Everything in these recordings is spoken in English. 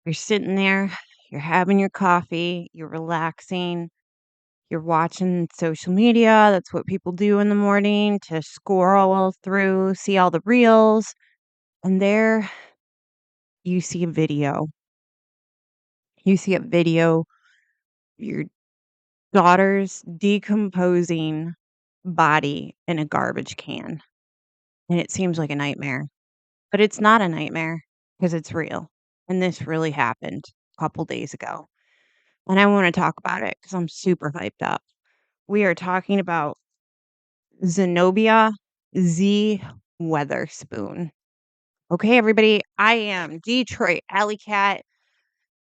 You're sitting there, you're having your coffee, you're relaxing, you're watching social media. That's what people do in the morning to scroll through, see all the reels. And there you see a video. You see a video, your daughter's decomposing body in a garbage can. And it seems like a nightmare, but it's not a nightmare because it's real. And this really happened a couple days ago. And I want to talk about it because I'm super hyped up. We are talking about Zenobia Z Weatherspoon. Okay, everybody, I am Detroit Alley Cat.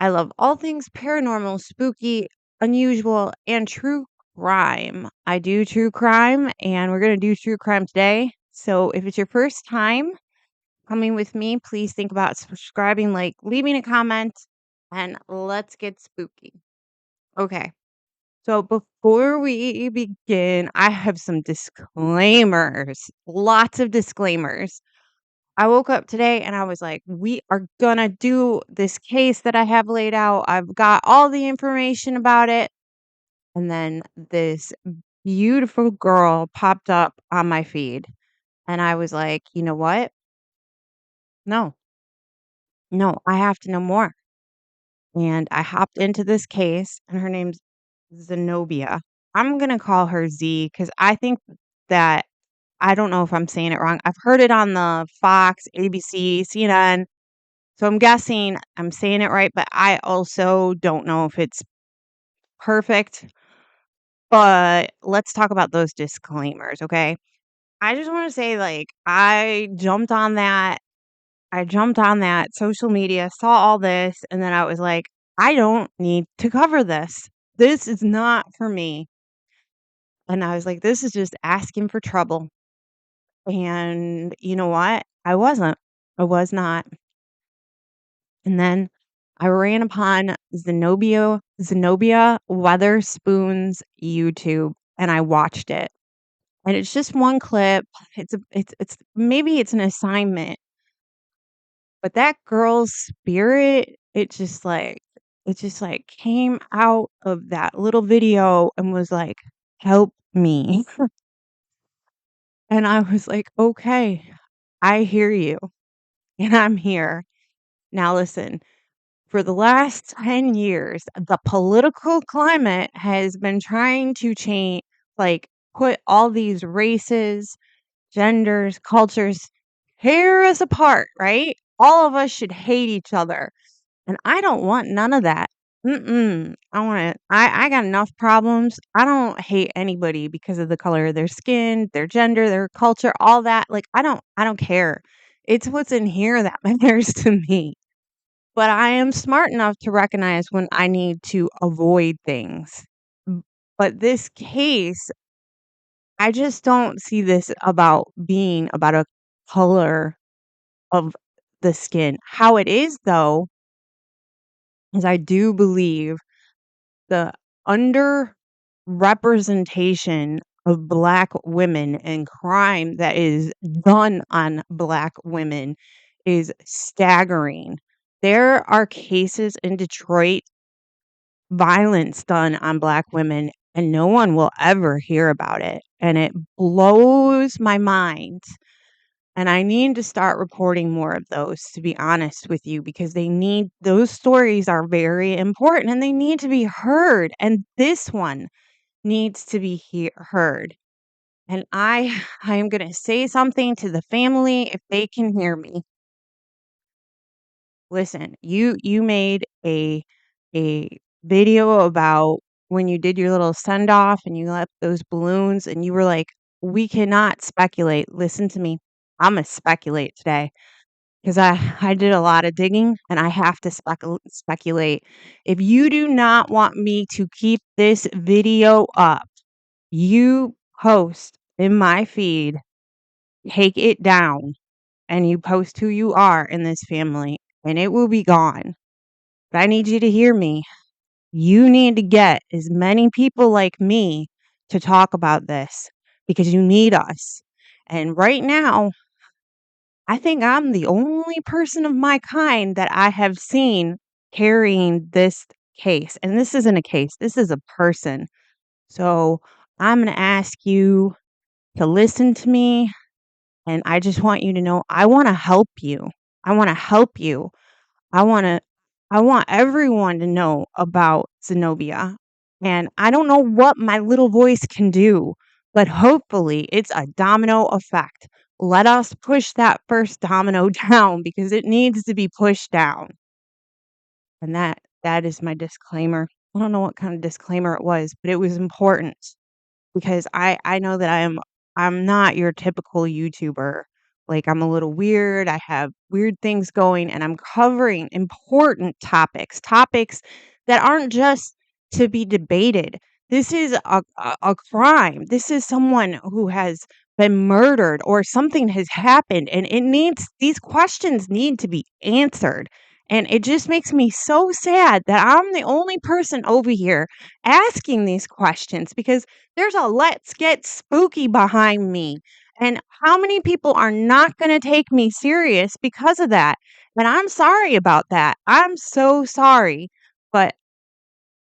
I love all things paranormal, spooky, unusual, and true crime. I do true crime, and we're going to do true crime today. So if it's your first time coming with me, please think about subscribing, leaving a comment, and let's get spooky. Okay. So before we begin, I have some disclaimers, lots of disclaimers. I woke up today and I was like, we are gonna do this case that I have laid out. I've got all the information about it. And then this beautiful girl popped up on my feed. And I was like, you know what? No, no, I have to know more. And I hopped into this case, and her name's Zenobia. I'm gonna call her Z because I think that I don't know if I'm saying it wrong. I've heard it on the Fox, ABC, CNN, so I'm guessing I'm saying it right, but I also don't know if it's perfect. But let's talk about those disclaimers, okay? I just want to say, I jumped on that social media, saw all this, and then I was like, I don't need to cover this. This is not for me. And I was like, this is just asking for trouble. And you know what? I wasn't. I was not. And then I ran upon Zenobia Weatherspoon's YouTube and I watched it. And it's just one clip. It's maybe it's an assignment, but that girl's spirit, it just came out of that little video and was like, help me. And I was like, okay, I hear you and I'm here. Now listen, for the last 10 years, the political climate has been trying to change, put all these races, genders, cultures, tear us apart, right? All of us should hate each other. And I don't want none of that. Mm-mm. I got enough problems. I don't hate anybody because of the color of their skin, their gender, their culture, all that. I don't care. It's what's in here that matters to me. But I am smart enough to recognize when I need to avoid things. But this case, I just don't see this about being about a color of the skin. How it is, though, is I do believe the underrepresentation of Black women and crime that is done on Black women is staggering. There are cases in Detroit, violence done on Black women, and no one will ever hear about it. And it blows my mind. And I need to start reporting more of those, to be honest with you, because those stories are very important and they need to be heard. And this one needs to be heard. And I am going to say something to the family if they can hear me. Listen, you made a video about when you did your little send off and you left those balloons and you were like, we cannot speculate. Listen to me. I'm gonna speculate today because I did a lot of digging and I have to speculate. If you do not want me to keep this video up, you post in my feed, take it down, and you post who you are in this family, and it will be gone. But I need you to hear me. You need to get as many people like me to talk about this because you need us. And right now, I think I'm the only person of my kind that I have seen carrying this case. And this isn't a case, this is a person. So I'm going to ask you to listen to me. And I just want you to know I want to help you. I want to help you. I want to I want everyone to know about Zenobia. And I don't know what my little voice can do, but hopefully it's a domino effect. Let us push that first domino down because it needs to be pushed down. And that is my disclaimer. I don't know what kind of disclaimer it was, but it was important because I know that I'm not your typical YouTuber. Like, I'm a little weird. I have weird things going, and I'm covering important topics, topics that aren't just to be debated. This is a crime. This is someone who has been murdered or something has happened, and these questions need to be answered. And it just makes me so sad that I'm the only person over here asking these questions because there's a let's get spooky behind me. And how many people are not going to take me serious because of that? And I'm sorry about that. I'm so sorry. But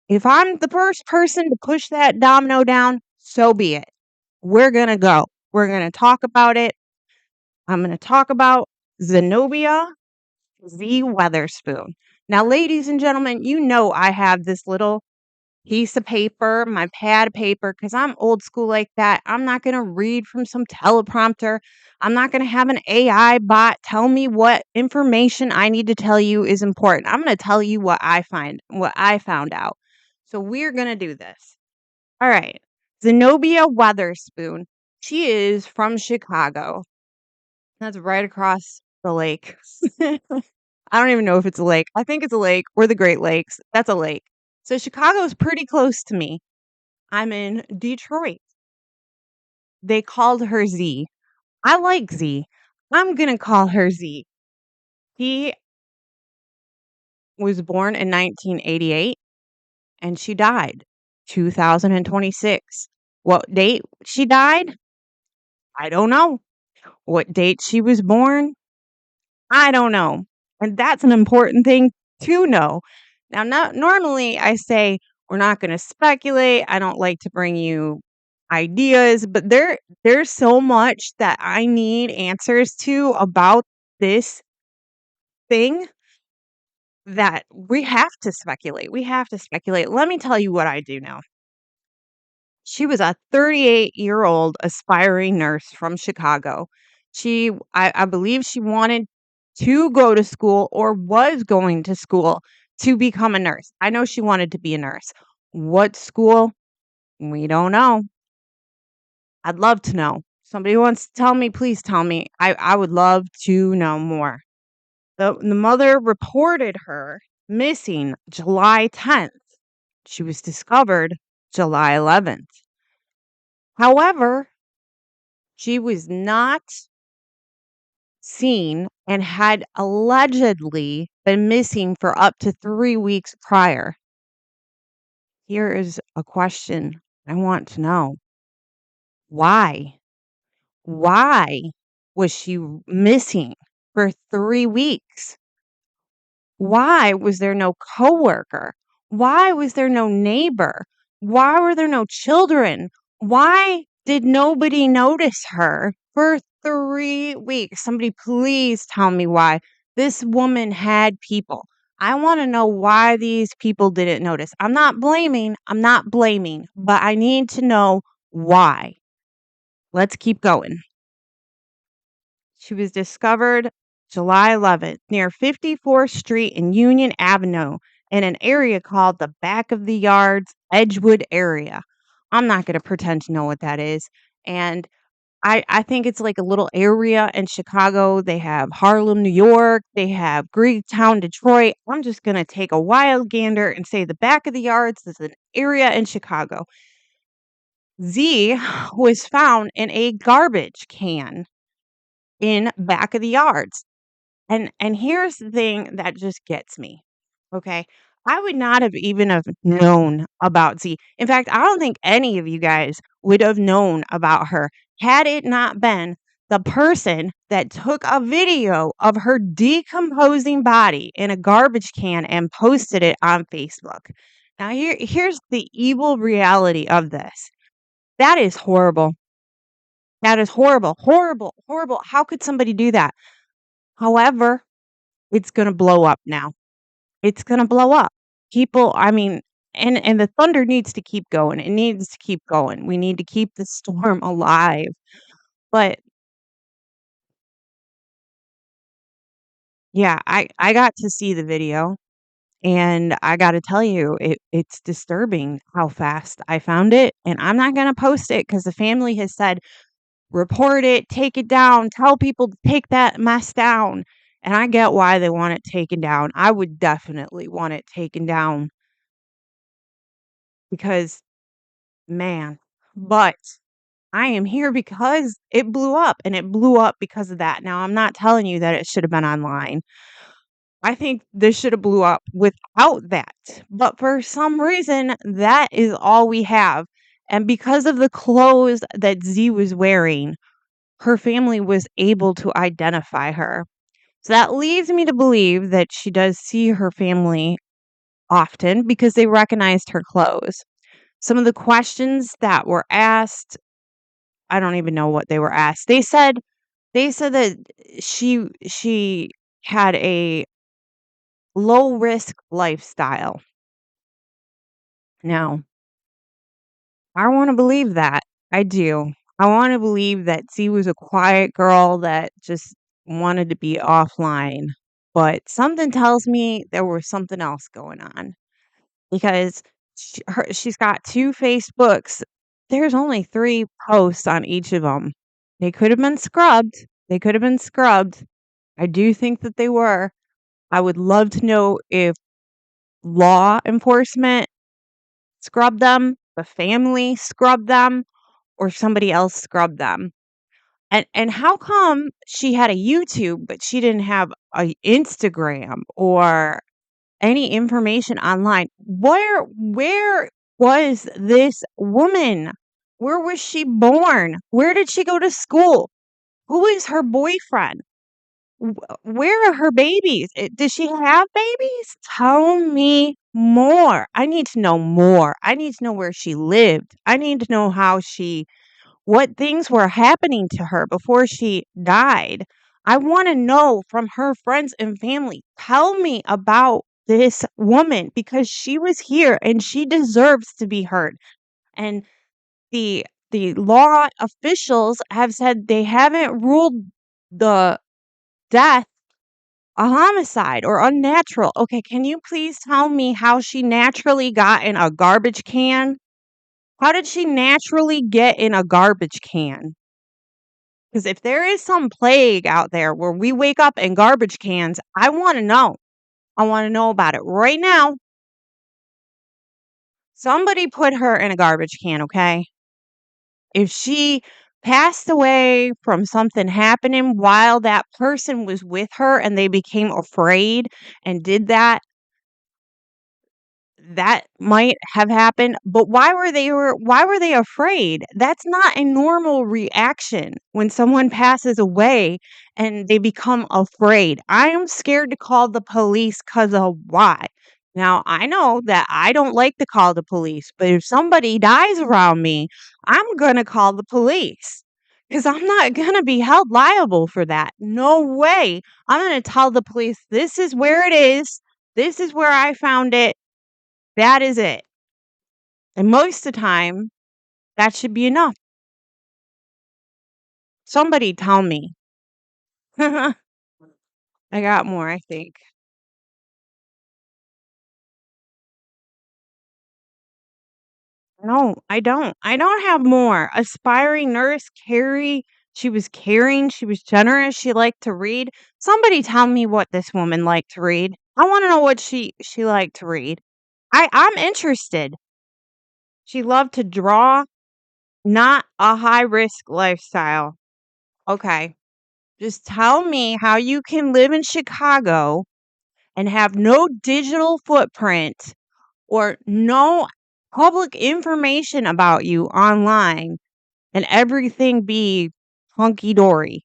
if I'm the first person to push that domino down, so be it. We're going to go. We're going to talk about it. I'm going to talk about Zenobia Z. Weatherspoon. Now, ladies and gentlemen, you know I have this little piece of paper, my pad paper, because I'm old school like that. I'm not going to read from some teleprompter. I'm not going to have an AI bot tell me what information I need to tell you is important. I'm going to tell you what I found out. So we're going to do this. All right. Zenobia Weatherspoon. She is from Chicago. That's right across the lake. I don't even know if it's a lake. I think it's a lake or the Great Lakes. That's a lake. So Chicago is pretty close to me. I'm in Detroit. They called her Z. I like Z. I'm going to call her Z. She was born in 1988 and she died 2026. What date she died? I don't know. What date she was born? I don't know. And that's an important thing to know. Now, not normally I say we're not going to speculate. I don't like to bring you ideas, but there's so much that I need answers to about this thing that we have to speculate. We have to speculate. Let me tell you what I do know. She was a 38-year-old aspiring nurse from Chicago. I believe she wanted to go to school or was going to school to become a nurse. I know she wanted to be a nurse. What school? We don't know. I'd love to know. Somebody wants to tell me, please tell me. I would love to know more. The mother reported her missing July 10th. She was discovered July 11th. However, she was not seen and had allegedly been missing for up to 3 weeks prior. Here is a question I want to know. Why? Why was she missing for 3 weeks? Why was there no coworker? Why was there no neighbor? Why were there no children? Why did nobody notice her for 3 weeks? Somebody please tell me why. This woman had people. I want to know why these people didn't notice. I'm not blaming, but I need to know why. Let's keep going. She was discovered July 11th near 54th Street and Union Avenue in an area called the Back of the Yards, Edgewood area. I'm not going to pretend to know what that is. And I think it's like a little area in Chicago. They have Harlem, New York. They have Greektown, Detroit. I'm just going to take a wild gander and say the Back of the Yards is an area in Chicago. Z was found in a garbage can in Back of the Yards. And here's the thing that just gets me. Okay. I would not have even have known about Z. In fact, I don't think any of you guys would have known about her had it not been the person that took a video of her decomposing body in a garbage can and posted it on Facebook. Now here's the evil reality of this. That is horrible. That is horrible. Horrible. Horrible. How could somebody do that? However, it's going to blow up now. It's going to blow up. People, I mean, and the thunder needs to keep going. It needs to keep going. We need to keep the storm alive. But yeah, I got to see the video, and I got to tell you, it's disturbing how fast I found it, and I'm not going to post it cuz the family has said report it, take it down, tell people to take that mess down. And I get why they want it taken down. I would definitely want it taken down because man, but I am here because it blew up and it blew up because of that. Now, I'm not telling you that it should have been online. I think this should have blew up without that. But for some reason, that is all we have. And because of the clothes that Z was wearing, her family was able to identify her. So that leads me to believe that she does see her family often because they recognized her clothes. Some of the questions that were asked, I don't even know what they were asked. They said that she had a low risk lifestyle. Now, I want to believe that. I do. I want to believe that Z was a quiet girl that just wanted to be offline. But something tells me there was something else going on because she's got two Facebooks. There's only 3 posts on each of them. They could have been scrubbed. They could have been scrubbed. I do think that they were. I would love to know if law enforcement scrubbed them, the family scrubbed them, or somebody else scrubbed them. And how come she had a YouTube, but she didn't have a Instagram or any information online? Where was this woman? Where was she born? Where did she go to school? Who is her boyfriend? Where are her babies? Does she have babies? Tell me more. I need to know more. I need to know where she lived. I need to know what things were happening to her before she died. I want to know from her friends and family. Tell me about this woman because she was here and she deserves to be heard. And the law officials have said they haven't ruled the death a homicide or unnatural. Okay, can you please tell me how she naturally got in a garbage can? How did she naturally get in a garbage can? Because if there is some plague out there where we wake up in garbage cans, I want to know. I want to know about it right now. Somebody put her in a garbage can, okay? If she passed away from something happening while that person was with her and they became afraid and did that, that might have happened, but why were they afraid? That's not a normal reaction when someone passes away and they become afraid. I am scared to call the police cuz of why? Now, I know that I don't like to call the police, but if somebody dies around me, I'm going to call the police cuz I'm not going to be held liable for that. No way. I'm going to tell the police this is where it is. This is where I found it. That is it. And most of the time, that should be enough. Somebody tell me. I got more, I think. No, I don't. I don't have more. Aspiring nurse, Carrie. She was caring. She was generous. She liked to read. Somebody tell me what this woman liked to read. I want to know what she liked to read. I'm interested. She loved to draw, not a high risk lifestyle. Okay. Just tell me how you can live in Chicago and have no digital footprint or no public information about you online and everything be hunky dory.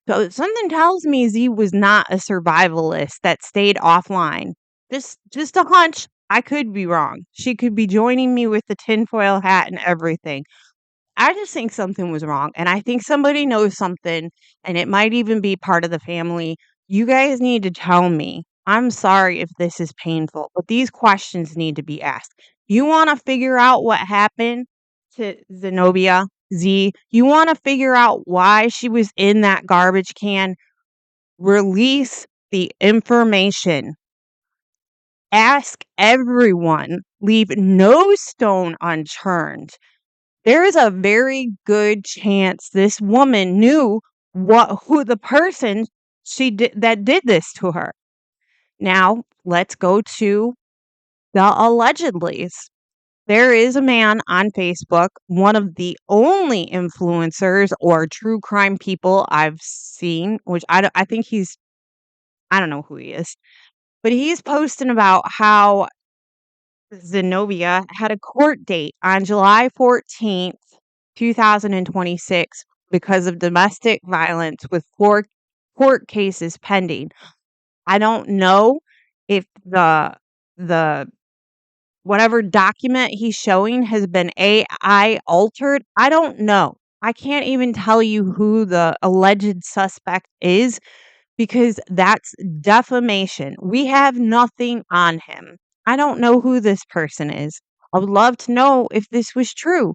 So something tells me Z was not a survivalist that stayed offline. Just a hunch. I could be wrong. She could be joining me with the tinfoil hat and everything. I just think something was wrong, and I think somebody knows something, and it might even be part of the family. You guys need to tell me. I'm sorry if this is painful, but these questions need to be asked. You want to figure out what happened to Zenobia Z? You want to figure out why she was in that garbage can? Release the information. Ask everyone. Leave no stone unturned. There is a very good chance this woman knew who the person she did that did this to her. Now, let's go to the allegedlys. There is a man on Facebook, one of the only influencers or true crime people I've seen, which I think I don't know who he is, but he's posting about how Zenobia had a court date on July 14th, 2026 because of domestic violence with four court cases pending. I don't know if the whatever document he's showing has been AI altered. I don't know. I can't even tell you who the alleged suspect is because that's defamation. We have nothing on him. I don't know who this person is. I would love to know if this was true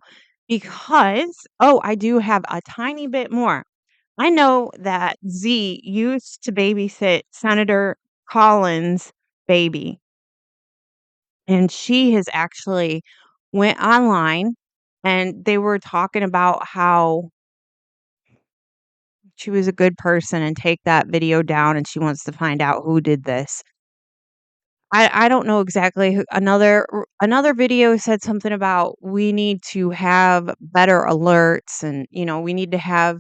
because, oh, I do have a tiny bit more. I know that Z used to babysit Senator Collins' baby, and she has actually went online and they were talking about how she was a good person and take that video down and she wants to find out who did this. I don't know exactly who another video said something about we need to have better alerts and, we need to have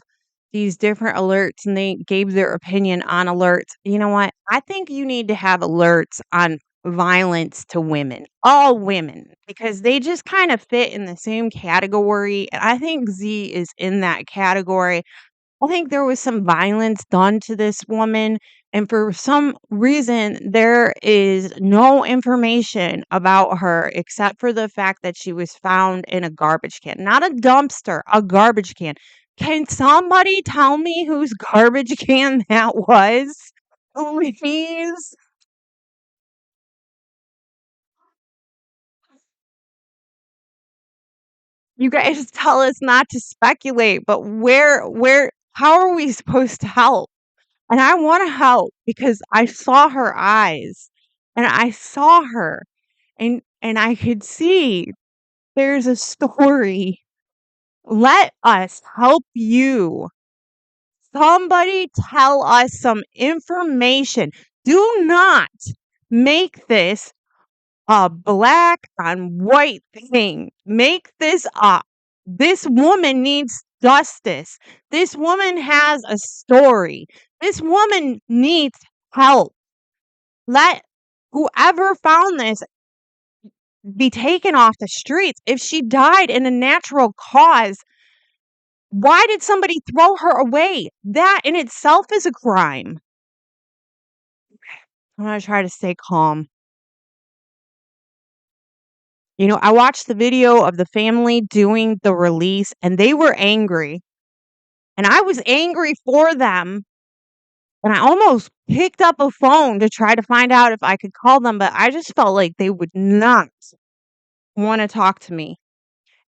these different alerts, and they gave their opinion on alerts. You know what? I think you need to have alerts on violence to women, all women, because they just kind of fit in the same category, and I think Z is in that category. I think there was some violence done to this woman, and for some reason, there is no information about her except for the fact that she was found in a garbage can. Not a dumpster, a garbage can. Can somebody tell me whose garbage can that was? Please? You guys tell us not to speculate, but how are we supposed to help? And I wanna help because I saw her eyes, and I saw her, and I could see there's a story. Let us help you. Somebody tell us some information. Do not make this a black on white thing. Make this up. This woman needs justice. This woman has a story. This woman needs help. Let whoever found this be taken off the streets. If she died in a natural cause, why did somebody throw her away? That in itself is a crime. I'm going to try to stay calm. I watched the video of the family doing the release and they were angry. And I was angry for them. And I almost picked up a phone to try to find out if I could call them, but I just felt like they would not want to talk to me.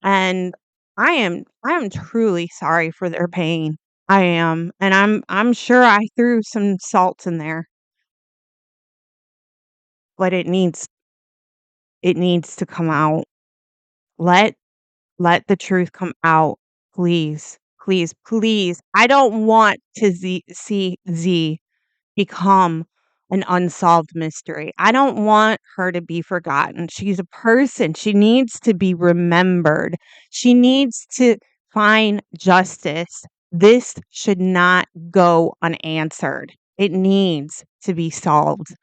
And I am truly sorry for their pain. I am. And I'm sure I threw some salt in there, but it needs to come out. Let Let the truth come out, please. Please, please. I don't want to see Z become an unsolved mystery. I don't want her to be forgotten. She's a person. She needs to be remembered. She needs to find justice. This should not go unanswered. It needs to be solved.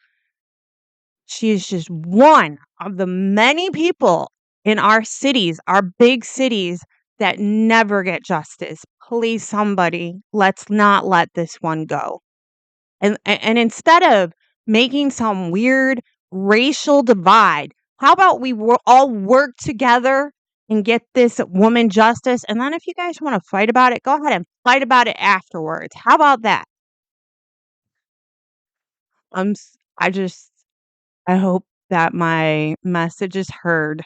She is just one of the many people in our cities, our big cities, that never get justice. please, somebody, let's not let this one go. And instead of making some weird racial divide, how about we all work together and get this woman justice? And then if you guys want to fight about it, go ahead and fight about it afterwards. How about that? I just I hope that my message is heard,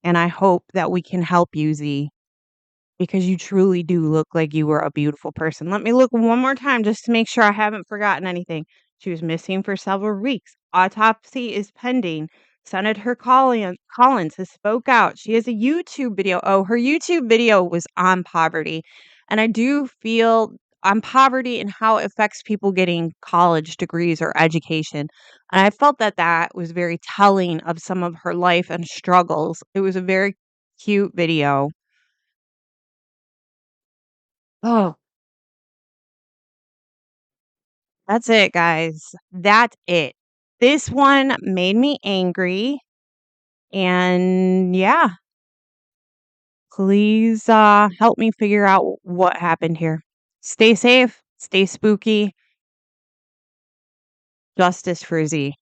and I hope that we can help you, Z. Because you truly do look like you were a beautiful person. Let me look one more time just to make sure I haven't forgotten anything. She was missing for several weeks. Autopsy is pending. Senator Collins has spoke out. She has a YouTube video. Oh, her YouTube video was on poverty. And I do feel on poverty and how it affects people getting college degrees or education. And I felt that that was very telling of some of her life and struggles. It was a very cute video. Oh, that's it, guys. That's it. This one made me angry, and yeah, please, help me figure out what happened here. Stay safe, stay spooky. Justice for Z.